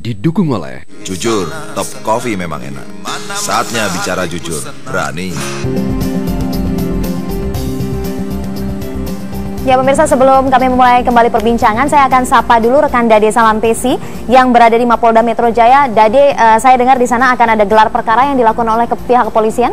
didukung oleh Jujur, Top Coffee memang enak. Saatnya bicara jujur, berani. Ya pemirsa, sebelum kami memulai kembali perbincangan, saya akan sapa dulu rekan Dade Salampesi yang berada di Mapolda Metro Jaya. Dade, saya dengar di sana akan ada gelar perkara yang dilakukan oleh pihak kepolisian.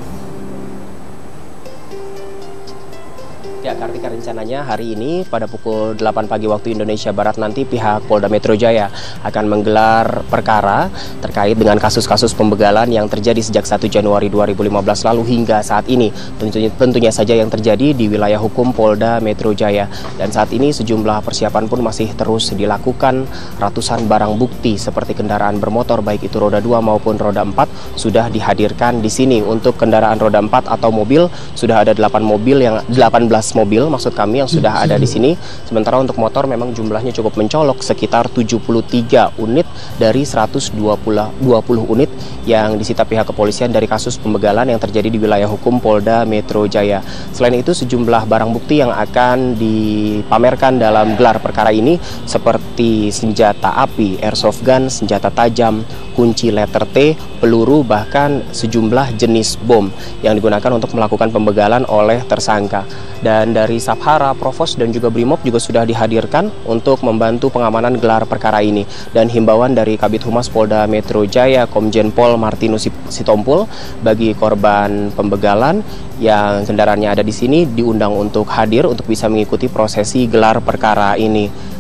Ya, Kartika, rencananya hari ini pada pukul 8 pagi waktu Indonesia Barat nanti pihak Polda Metro Jaya akan menggelar perkara terkait dengan kasus-kasus pembegalan yang terjadi sejak 1 Januari 2015 lalu hingga saat ini. Tentunya saja yang terjadi di wilayah hukum Polda Metro Jaya. Dan saat ini sejumlah persiapan pun masih terus dilakukan. Ratusan barang bukti seperti kendaraan bermotor baik itu roda 2 maupun roda 4 sudah dihadirkan di sini. Untuk kendaraan roda 4 atau mobil sudah ada 18 mobil maksud kami yang sudah ada di sini. Sementara untuk motor memang jumlahnya cukup mencolok, sekitar 73 unit dari 120 unit yang disita pihak kepolisian dari kasus pembegalan yang terjadi di wilayah hukum Polda Metro Jaya. Selain itu sejumlah barang bukti yang akan dipamerkan dalam gelar perkara ini seperti senjata api, airsoft gun, senjata tajam, kunci letter T, peluru, bahkan sejumlah jenis bom yang digunakan untuk melakukan pembegalan oleh tersangka. Dan dari Sabhara, Provos, dan juga Brimob juga sudah dihadirkan untuk membantu pengamanan gelar perkara ini. Dan himbauan dari Kabid Humas Polda Metro Jaya, Komjen Pol Martinus Sitompul, bagi korban pembegalan yang kendaraannya ada di sini diundang untuk hadir untuk bisa mengikuti prosesi gelar perkara ini.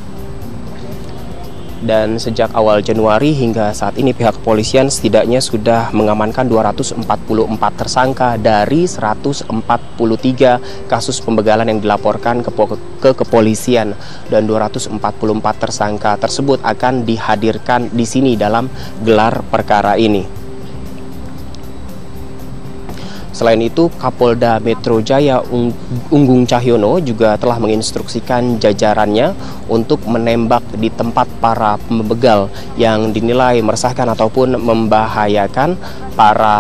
Dan sejak awal Januari hingga saat ini pihak kepolisian setidaknya sudah mengamankan 244 tersangka dari 143 kasus pembegalan yang dilaporkan ke kepolisian, dan 244 tersangka tersebut akan dihadirkan di sini dalam gelar perkara ini. Selain itu, Kapolda Metro Jaya Unggung Cahyono juga telah menginstruksikan jajarannya untuk menembak di tempat para pembegal yang dinilai meresahkan ataupun membahayakan para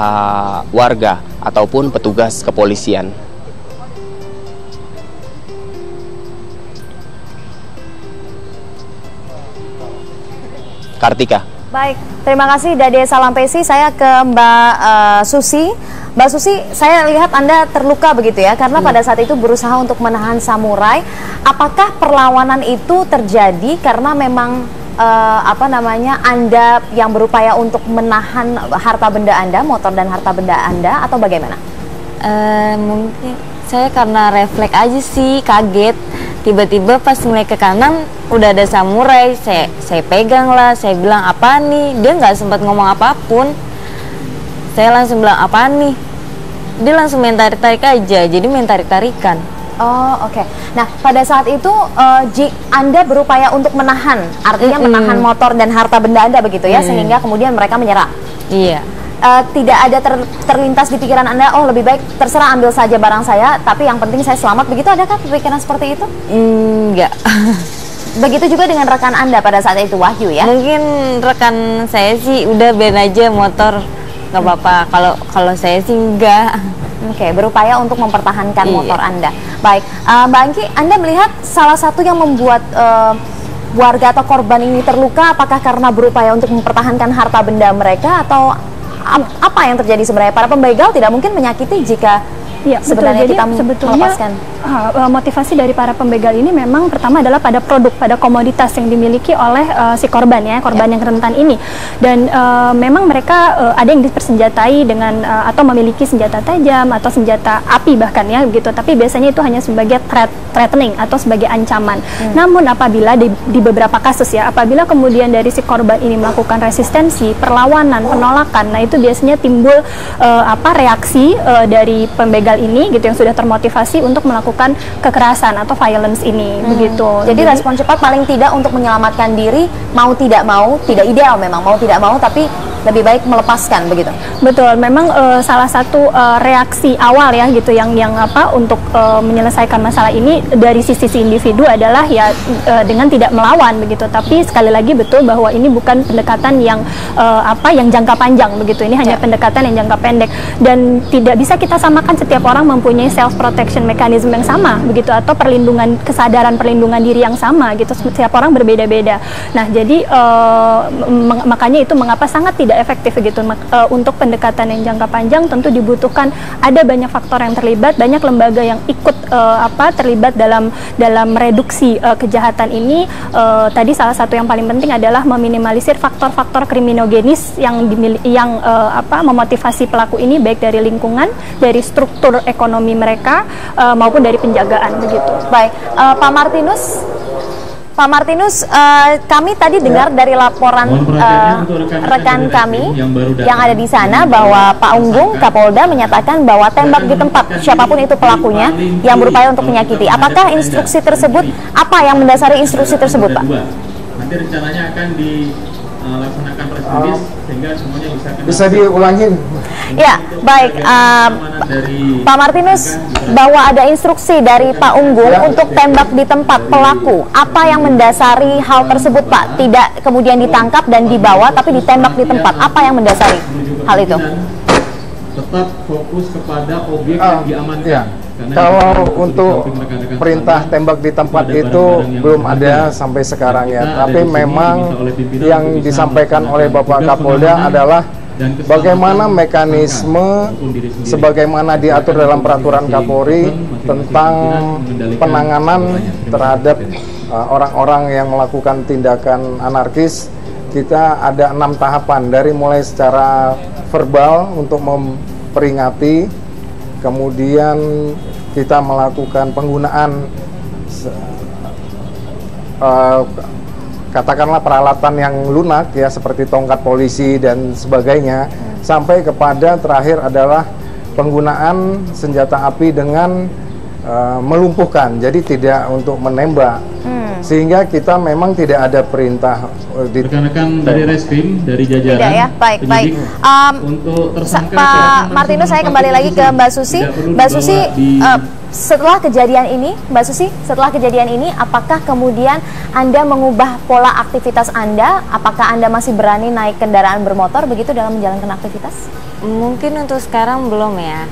warga ataupun petugas kepolisian. Kartika. Baik, terima kasih Dade Salampesi. Saya ke Mbak Susi. Mbak Susi, saya lihat Anda terluka begitu ya, karena pada saat itu berusaha untuk menahan samurai. Apakah perlawanan itu terjadi karena memang Anda yang berupaya untuk menahan harta benda Anda, motor dan harta benda Anda, atau bagaimana? Mungkin saya karena refleks aja sih, kaget. Tiba-tiba pas mulai ke kanan udah ada samurai, saya pegang lah, saya bilang apa nih, dia nggak sempat ngomong apapun. Saya langsung bilang apa nih, dia langsung main tarik-tarik aja, jadi main tarik-tarikan. Oh, oke. Nah, pada saat itu Anda berupaya untuk menahan, artinya menahan motor dan harta benda Anda begitu ya, sehingga kemudian mereka menyerah. Iya. Tidak ada terlintas di pikiran Anda, oh lebih baik terserah ambil saja barang saya, tapi yang penting saya selamat, begitu? Adakah pikiran seperti itu? Enggak. Begitu juga dengan rekan Anda pada saat itu, Wahyu ya? Mungkin rekan saya sih udah ben aja motor, nggak apa-apa. Kalau saya sih enggak. Oke, berupaya untuk mempertahankan motor Anda. Baik, Mbak Angki, Anda melihat salah satu yang membuat warga atau korban ini terluka, apakah karena berupaya untuk mempertahankan harta benda mereka, atau apa yang terjadi sebenarnya? Para pembegal tidak mungkin menyakiti jika sebenarnya betul. Jadi kita sebetulnya melepaskan. Motivasi dari para pembegal ini memang pertama adalah pada produk, pada komoditas yang dimiliki oleh si korban ya, korban yang rentan ini. Dan memang mereka ada yang dipersenjatai dengan atau memiliki senjata tajam atau senjata api bahkan ya begitu. Tapi biasanya itu hanya sebagai threatening atau sebagai ancaman. Namun apabila di beberapa kasus ya, apabila kemudian dari si korban ini melakukan resistensi, perlawanan, penolakan, nah itu biasanya timbul reaksi dari pembegal ini gitu yang sudah termotivasi untuk melakukan kekerasan atau violence ini begitu. Jadi respon cepat paling tidak untuk menyelamatkan diri, mau tidak ideal memang, mau tidak mau, tapi lebih baik melepaskan begitu. Betul, memang salah satu reaksi awal ya gitu yang apa untuk menyelesaikan masalah ini dari sisi individu adalah ya dengan tidak melawan begitu. Tapi sekali lagi betul bahwa ini bukan pendekatan yang yang jangka panjang begitu. Ini hanya pendekatan yang jangka pendek dan tidak bisa kita samakan setiap orang mempunyai self protection mechanism yang sama begitu atau kesadaran perlindungan diri yang sama gitu. Setiap orang berbeda-beda. Nah, jadi makanya itu mengapa sangat tidak efektif gitu. Untuk pendekatan yang jangka panjang tentu dibutuhkan ada banyak faktor yang terlibat, banyak lembaga yang ikut terlibat dalam reduksi kejahatan ini. Tadi salah satu yang paling penting adalah meminimalisir faktor-faktor kriminogenis yang memotivasi pelaku ini baik dari lingkungan, dari struktur ekonomi mereka maupun dari penjagaan begitu. Baik, Pak Martinus, kami tadi dengar dari laporan rekan kami yang ada di sana bahwa Pak Unggung, Kapolda menyatakan bahwa tembak di tempat siapapun itu pelakunya yang berupaya untuk menyakiti. Apakah instruksi tersebut, apa yang mendasari instruksi tersebut, Pak? Nanti rencananya akan dilaksanakan press release sehingga semuanya bisa diulangin. Ya, baik. Pak Martinus, bahwa ada instruksi dari Pak Unggung untuk tembak di tempat pelaku. Apa yang mendasari hal tersebut, Pak? Tidak kemudian ditangkap dan dibawa, tapi ditembak di tempat. Apa yang mendasari hal itu? Tetap fokus kepada objek yang diamankan. Ya. Kalau untuk perintah tembak di tempat itu belum ada sampai sekarang ya. Tapi memang yang disampaikan oleh Bapak Kapolda adalah bagaimana mekanisme sebagaimana diatur dalam peraturan Kapolri tentang penanganan terhadap orang-orang yang melakukan tindakan anarkis. Kita ada 6 tahapan, dari mulai secara verbal untuk memperingati, kemudian kita melakukan penggunaan katakanlah peralatan yang lunak ya seperti tongkat polisi dan sebagainya, sampai kepada terakhir adalah penggunaan senjata api dengan melumpuhkan, jadi tidak untuk menembak. Sehingga kita memang tidak ada perintah rekan-rekan dari reskrim, dari jajaran. Tidak ya, baik. Untuk tersangka Pak Martinus, saya kembali lagi ke Mbak Susi. Mbak Susi, setelah kejadian ini, apakah kemudian Anda mengubah pola aktivitas Anda? Apakah Anda masih berani naik kendaraan bermotor begitu dalam menjalankan aktivitas? Mungkin untuk sekarang belum ya.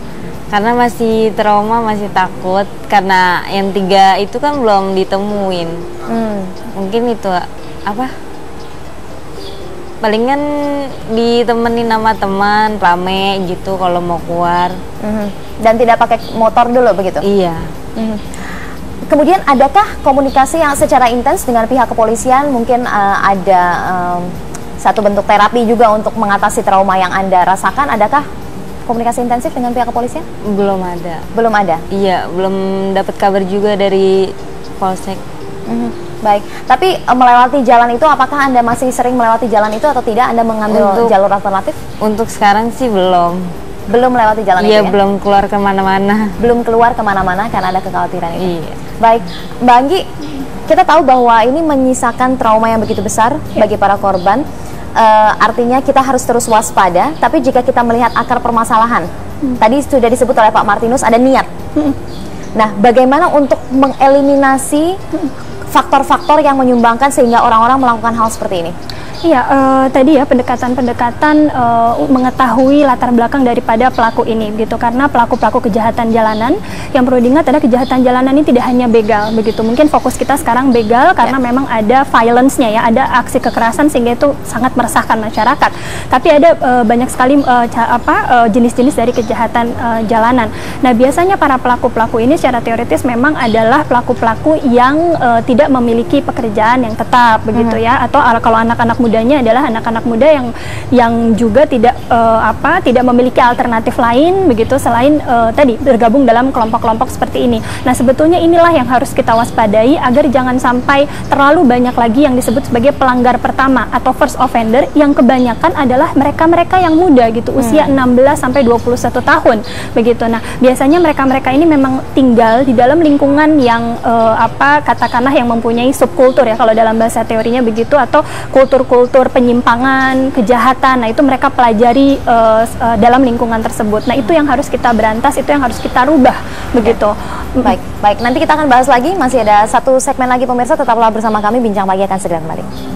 Karena masih trauma, masih takut karena yang 3 itu kan belum ditemuin. Mungkin itu palingan ditemenin sama teman rame gitu kalau mau keluar. Dan tidak pakai motor dulu begitu? Iya. Kemudian adakah komunikasi yang secara intens dengan pihak kepolisian? Mungkin ada satu bentuk terapi juga untuk mengatasi trauma yang Anda rasakan. Adakah komunikasi intensif dengan pihak kepolisian? Belum ada. Belum ada? Iya, belum dapat kabar juga dari Polsek. Baik, tapi melewati jalan itu, apakah Anda masih sering melewati jalan itu atau tidak? Anda mengambil jalur alternatif? Untuk sekarang sih belum. Belum melewati jalan itu ya? Iya, belum keluar kemana-mana. Belum keluar kemana-mana karena ada kekhawatiran itu? Iya. Baik, Mbak Anggi, kita tahu bahwa ini menyisakan trauma yang begitu besar bagi para korban. Artinya kita harus terus waspada, tapi jika kita melihat akar permasalahan, tadi sudah disebut oleh Pak Martinus, ada niat. Nah, bagaimana untuk mengeliminasi faktor-faktor yang menyumbangkan sehingga orang-orang melakukan hal seperti ini? Iya, tadi ya pendekatan-pendekatan mengetahui latar belakang daripada pelaku ini gitu, karena pelaku-pelaku kejahatan jalanan yang perlu diingat adalah kejahatan jalanan ini tidak hanya begal begitu. Mungkin fokus kita sekarang begal karena memang ada violence-nya ya, ada aksi kekerasan sehingga itu sangat meresahkan masyarakat. Tapi ada banyak sekali jenis-jenis dari kejahatan jalanan. Nah, biasanya para pelaku-pelaku ini secara teoritis memang adalah pelaku-pelaku yang tidak memiliki pekerjaan yang tetap begitu ya, atau kalau anak-anak mudanya adalah anak-anak muda yang juga tidak memiliki alternatif lain begitu selain tadi bergabung dalam kelompok-kelompok seperti ini. Nah, sebetulnya inilah yang harus kita waspadai agar jangan sampai terlalu banyak lagi yang disebut sebagai pelanggar pertama atau first offender, yang kebanyakan adalah mereka-mereka yang muda gitu, usia 16 sampai 21 tahun begitu. Nah, biasanya mereka-mereka ini memang tinggal di dalam lingkungan yang katakanlah yang mempunyai subkultur ya kalau dalam bahasa teorinya begitu, atau kultur kultur penyimpangan, kejahatan. Nah, itu mereka pelajari dalam lingkungan tersebut. Nah, itu yang harus kita berantas, itu yang harus kita rubah, begitu. Baik. Nanti kita akan bahas lagi. Masih ada satu segmen lagi pemirsa. Tetaplah bersama kami. Bincang Pagi akan segera kembali.